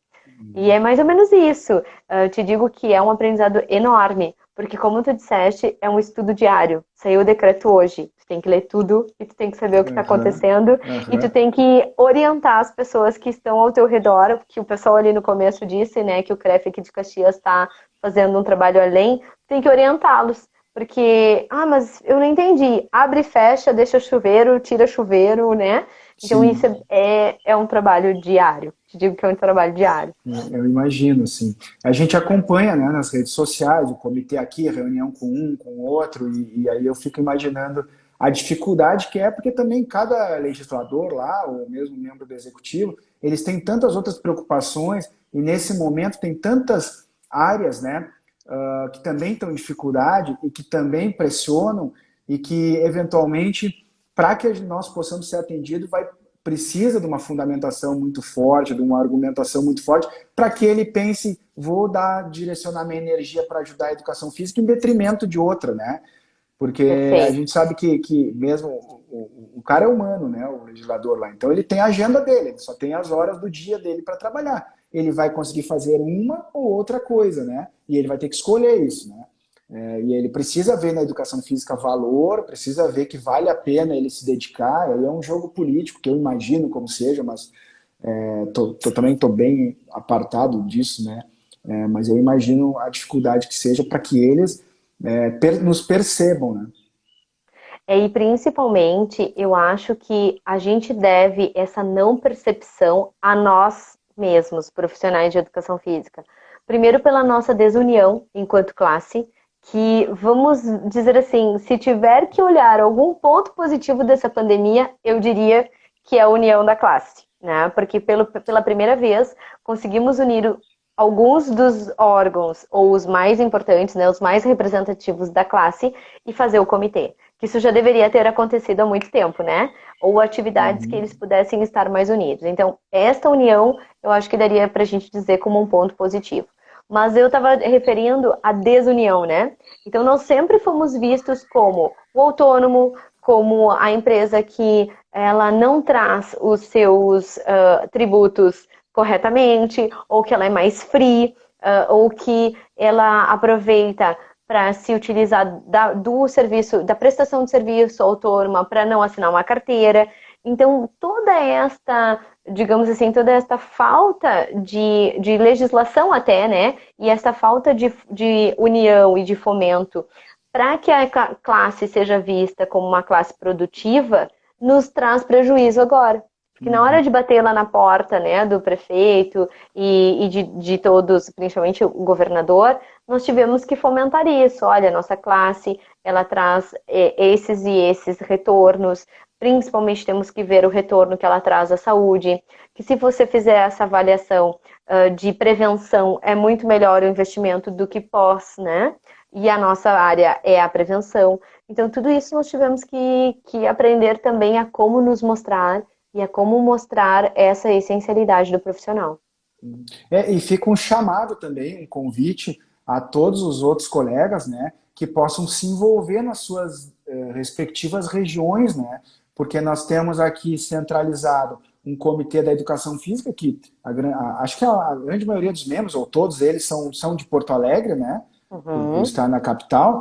E é mais ou menos isso. Te digo que é um aprendizado enorme, porque como tu disseste, é um estudo diário. Saiu o decreto hoje. Tu tem que ler tudo e tu tem que saber o que está acontecendo e tu tem que orientar as pessoas que estão ao teu redor, que o pessoal ali no começo disse, né, que o CREF aqui de Caxias está fazendo um trabalho além, tem que orientá-los. Porque, mas eu não entendi. Abre e fecha, deixa chuveiro, tira chuveiro, né? Então isso é um trabalho diário. Te digo que é um trabalho diário. Eu imagino, assim. A gente acompanha, né, nas redes sociais, o comitê aqui, reunião com um, com outro, e aí eu fico imaginando a dificuldade que é, porque também cada legislador lá, ou mesmo membro do executivo, eles têm tantas outras preocupações, e nesse momento tem tantas áreas, né, que também estão em dificuldade e que também pressionam, e que, eventualmente, para que nós possamos ser atendidos, precisa de uma fundamentação muito forte, de uma argumentação muito forte, para que ele pense, direcionar minha energia para ajudar a educação física em detrimento de outra, né? Porque a gente sabe que mesmo o cara é humano, né? O legislador lá. Então ele tem a agenda dele, ele só tem as horas do dia dele para trabalhar. Ele vai conseguir fazer uma ou outra coisa, né? E ele vai ter que escolher isso, né? E ele precisa ver na educação física valor, precisa ver que vale a pena ele se dedicar. Aí é um jogo político, que eu imagino como seja, mas também estou bem apartado disso, né? Mas eu imagino a dificuldade que seja para que eles nos percebam, né? E principalmente, eu acho que a gente deve essa não percepção a nós mesmos, profissionais de educação física. Primeiro, pela nossa desunião enquanto classe, que vamos dizer assim, se tiver que olhar algum ponto positivo dessa pandemia, eu diria que é a união da classe, né? Porque pela primeira vez conseguimos unir alguns dos órgãos, ou os mais importantes, né, os mais representativos da classe, e fazer o comitê. Que isso já deveria ter acontecido há muito tempo, né? Ou atividades que eles pudessem estar mais unidos. Então, esta união, eu acho que daria para a gente dizer como um ponto positivo. Mas eu estava referindo à desunião, né? Então, nós sempre fomos vistos como o autônomo, como a empresa que ela não traz os seus tributos corretamente, ou que ela é mais free, ou que ela aproveita para se utilizar do serviço, da prestação de serviço autônoma para não assinar uma carteira. Então, toda esta, digamos assim, toda esta falta de legislação até, né, e esta falta de união e de fomento para que a classe seja vista como uma classe produtiva, nos traz prejuízo agora. Porque na hora de bater lá na porta, né, do prefeito e de todos, principalmente o governador, nós tivemos que fomentar isso. Olha, a nossa classe, ela traz esses e esses retornos, principalmente temos que ver o retorno que ela traz à saúde, que se você fizer essa avaliação de prevenção, é muito melhor o investimento do que pós, né? E a nossa área é a prevenção. Então, tudo isso nós tivemos que aprender também a como nos mostrar e a como mostrar essa essencialidade do profissional. E fica um chamado também, um convite a todos os outros colegas, né, que possam se envolver nas suas respectivas regiões, né, porque nós temos aqui centralizado um comitê da educação física que acho que a grande maioria dos membros, ou todos eles, são de Porto Alegre, né, por estar na capital,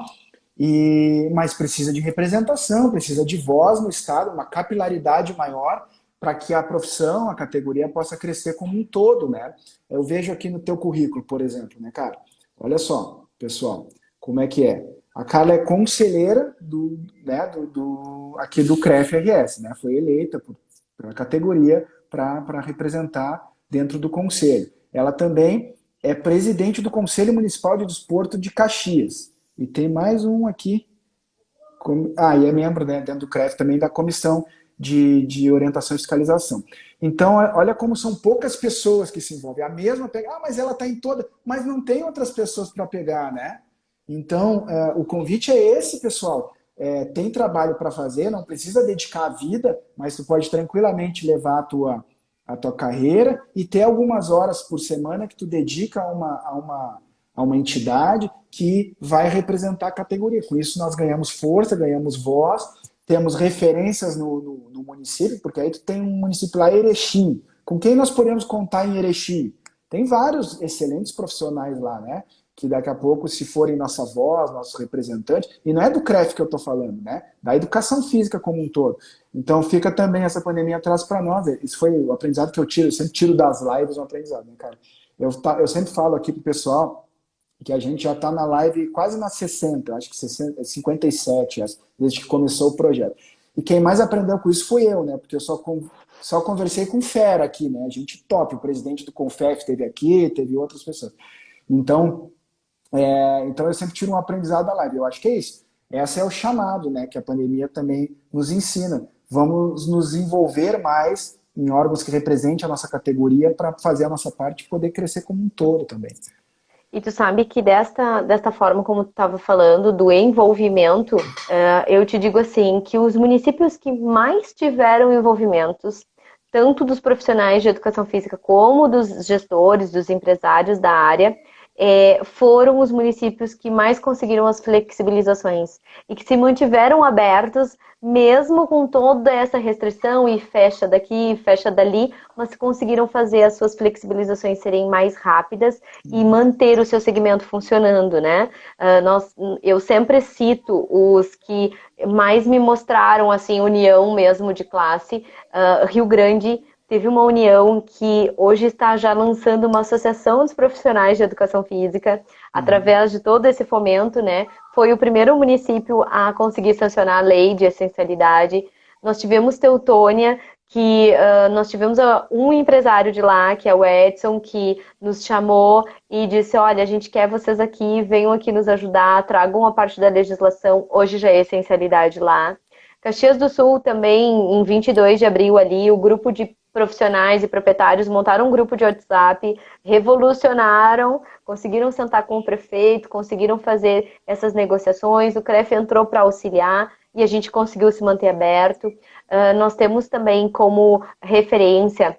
mas precisa de representação, precisa de voz no estado, uma capilaridade maior, para que a profissão, a categoria possa crescer como um todo, né? Eu vejo aqui no teu currículo, por exemplo, né, cara? Olha só, pessoal, como é que é? A Carla é conselheira aqui do CREF-RS, né? Foi eleita pela categoria para representar dentro do conselho. Ela também é presidente do Conselho Municipal de Desporto de Caxias. E tem mais um aqui. E é membro, né, dentro do CREF também da comissão de orientação e fiscalização. Então, olha como são poucas pessoas que se envolvem. A mesma pega, mas ela está em toda, mas não tem outras pessoas para pegar, né? Então, o convite é esse, pessoal. Tem trabalho para fazer, não precisa dedicar a vida, mas tu pode tranquilamente levar a tua carreira e ter algumas horas por semana que tu dedica a uma entidade que vai representar a categoria. Com isso, nós ganhamos força, ganhamos voz, temos referências no município, porque aí tu tem um município lá, Erechim. Com quem nós podemos contar em Erechim? Tem vários excelentes profissionais lá, né? Que daqui a pouco, se forem nossa voz, nossos representantes, e não é do CREF que eu estou falando, né? Da educação física como um todo. Então fica também essa pandemia atrás para nós. Isso foi o aprendizado que eu tiro, eu sempre tiro das lives um aprendizado, né, cara? Eu sempre falo aqui pro pessoal que a gente já está na live quase nas 60, acho que 57, desde que começou o projeto. E quem mais aprendeu com isso fui eu, né? Porque eu só conversei com fera aqui, né? A gente top, o presidente do Confef esteve aqui, teve outras pessoas. Então eu sempre tiro um aprendizado da live. Eu acho que é isso. Esse é o chamado, né? Que a pandemia também nos ensina. Vamos nos envolver mais em órgãos que representem a nossa categoria para fazer a nossa parte e poder crescer como um todo também. E tu sabe que desta forma, como tu estava falando, do envolvimento, eu te digo assim, que os municípios que mais tiveram envolvimentos, tanto dos profissionais de educação física como dos gestores, dos empresários da área, foram os municípios que mais conseguiram as flexibilizações e que se mantiveram abertos, mesmo com toda essa restrição e fecha daqui, fecha dali, mas conseguiram fazer as suas flexibilizações serem mais rápidas e manter o seu segmento funcionando, né? Eu sempre cito os que mais me mostraram assim união mesmo de classe. Rio Grande teve uma união que hoje está já lançando uma associação dos profissionais de educação física, através de todo esse fomento, né? Foi o primeiro município a conseguir sancionar a lei de essencialidade. Nós tivemos Teutônia, que nós tivemos um empresário de lá, que é o Edson, que nos chamou e disse, olha, a gente quer vocês aqui, venham aqui nos ajudar, tragam a parte da legislação, hoje já é essencialidade lá. Caxias do Sul também, em 22 de abril ali, o grupo de profissionais e proprietários montaram um grupo de WhatsApp, revolucionaram, conseguiram sentar com o prefeito, conseguiram fazer essas negociações, o CREF entrou para auxiliar e a gente conseguiu se manter aberto. Nós temos também como referência,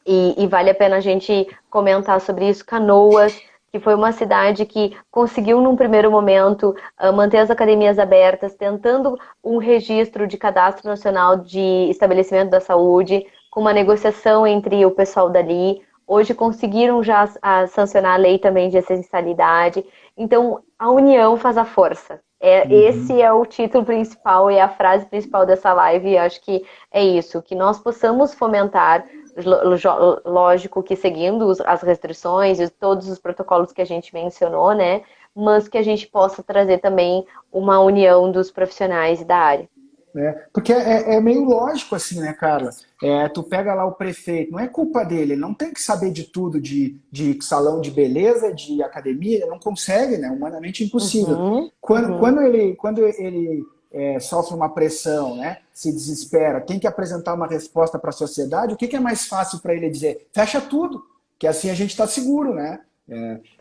e vale a pena a gente comentar sobre isso, Canoas, que foi uma cidade que conseguiu, num primeiro momento, manter as academias abertas, tentando um registro de cadastro nacional de estabelecimento da saúde, com uma negociação entre o pessoal dali. Hoje conseguiram já sancionar a lei também de essencialidade. Então, a união faz a força. Esse é o título principal e a frase principal dessa live. E acho que é isso, que nós possamos fomentar, lógico que seguindo as restrições e todos os protocolos que a gente mencionou, né? Mas que a gente possa trazer também uma união dos profissionais da área. Porque é meio lógico assim, né, Carla? Tu pega lá o prefeito, não é culpa dele, ele não tem que saber de tudo, de salão de beleza, de academia, ele não consegue, né? Humanamente impossível. Quando ele sofre uma pressão, né? Se desespera, tem que apresentar uma resposta para a sociedade, o que é mais fácil para ele dizer? Fecha tudo, que assim a gente está seguro, né?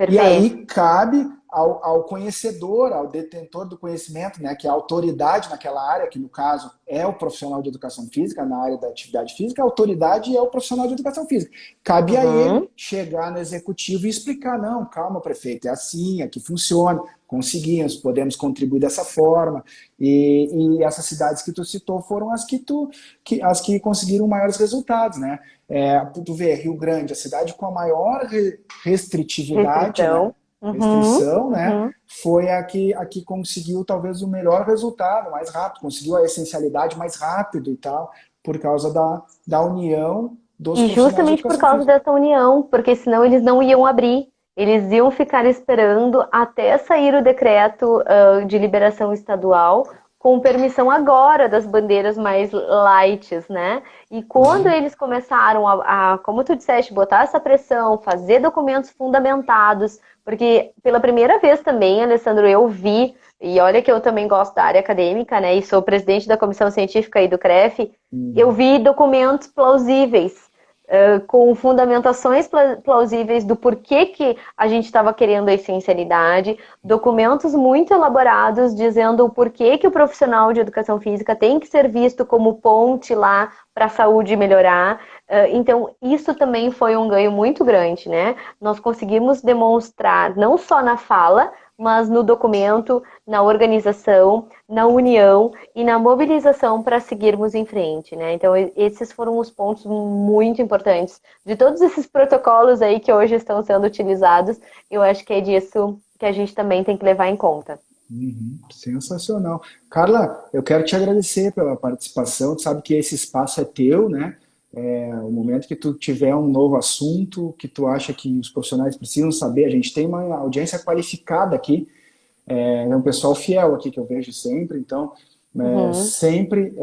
E aí cabe ao conhecedor, ao detentor do conhecimento, né, que é a autoridade naquela área, que no caso é o profissional de educação física, na área da atividade física, a autoridade é o profissional de educação física. Cabe a ele chegar no executivo e explicar, não, calma, prefeito, é assim, aqui funciona, conseguimos, podemos contribuir dessa forma. E essas cidades que tu citou foram as que conseguiram maiores resultados, né? Tu vê, Rio Grande, a cidade com a maior restritividade, restrição, né? Foi a que conseguiu talvez o melhor resultado, mais rápido, conseguiu a essencialidade mais rápido e tal, por causa da união dos profissionais de justamente por educação causa física. dessa união, porque senão eles não iam abrir. Eles iam ficar esperando até sair o decreto de liberação estadual, com permissão agora das bandeiras mais light, né? E quando eles começaram como tu disseste, botar essa pressão, fazer documentos fundamentados, porque pela primeira vez também, Alessandro, eu vi, e olha que eu também gosto da área acadêmica, né? E sou presidente da Comissão Científica aí do CREF, eu vi documentos plausíveis, com fundamentações plausíveis do porquê que a gente estava querendo a essencialidade, documentos muito elaborados dizendo o porquê que o profissional de educação física tem que ser visto como ponte lá para a saúde melhorar. Então, isso também foi um ganho muito grande, né? Nós conseguimos demonstrar, não só na fala, mas no documento, na organização, na união e na mobilização para seguirmos em frente, né? Então, esses foram os pontos muito importantes. De todos esses protocolos aí que hoje estão sendo utilizados, eu acho que é disso que a gente também tem que levar em conta. Sensacional. Carla, eu quero te agradecer pela participação. Tu sabe que esse espaço é teu, né? O momento que tu tiver um novo assunto, que tu acha que os profissionais precisam saber, a gente tem uma audiência qualificada aqui, é um pessoal fiel aqui que eu vejo sempre, então sempre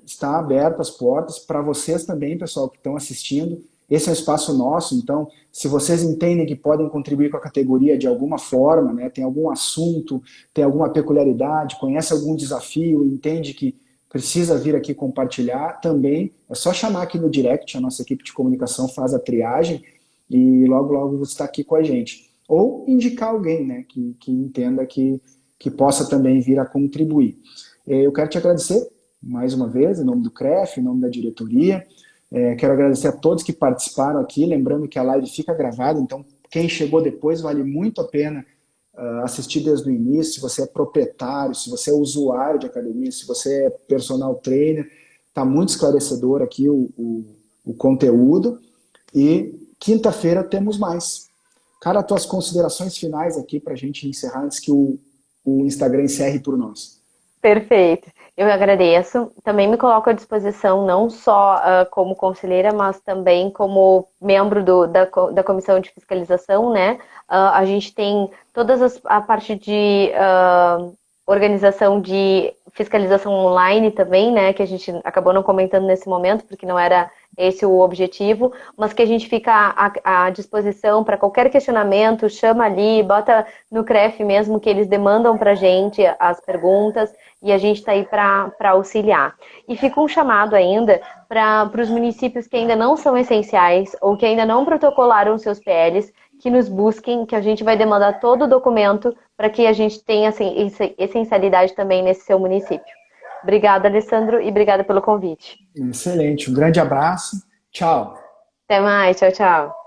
está aberto as portas para vocês também, pessoal que estão assistindo. Esse é um espaço nosso, então se vocês entendem que podem contribuir com a categoria de alguma forma, né, tem algum assunto, tem alguma peculiaridade, conhece algum desafio, entende que precisa vir aqui compartilhar, também é só chamar aqui no direct, a nossa equipe de comunicação faz a triagem e logo, logo você está aqui com a gente. Ou indicar alguém, né, que entenda que possa também vir a contribuir. Eu quero te agradecer mais uma vez, em nome do CREF, em nome da diretoria. Quero agradecer a todos que participaram aqui, lembrando que a live fica gravada, então quem chegou depois, vale muito a pena assistir desde o início. Se você é proprietário, se você é usuário de academia, se você é personal trainer, está muito esclarecedor aqui o conteúdo. E quinta-feira temos mais. Cara, tuas considerações finais aqui para a gente encerrar antes que o Instagram encerre por nós. Perfeito. Eu agradeço. Também me coloco à disposição, não só como conselheira, mas também como membro da comissão de fiscalização, né? A gente tem a parte de organização de fiscalização online também, né? Que a gente acabou não comentando nesse momento, porque não era esse o objetivo, mas que a gente fica à disposição para qualquer questionamento, chama ali, bota no CREF mesmo, que eles demandam para a gente as perguntas, e a gente está aí para auxiliar. E fica um chamado ainda para os municípios que ainda não são essenciais ou que ainda não protocolaram seus PLs, que nos busquem, que a gente vai demandar todo o documento para que a gente tenha assim, essencialidade também nesse seu município. Obrigada, Alessandro, e obrigada pelo convite. Excelente. Um grande abraço. Tchau. Até mais. Tchau, tchau.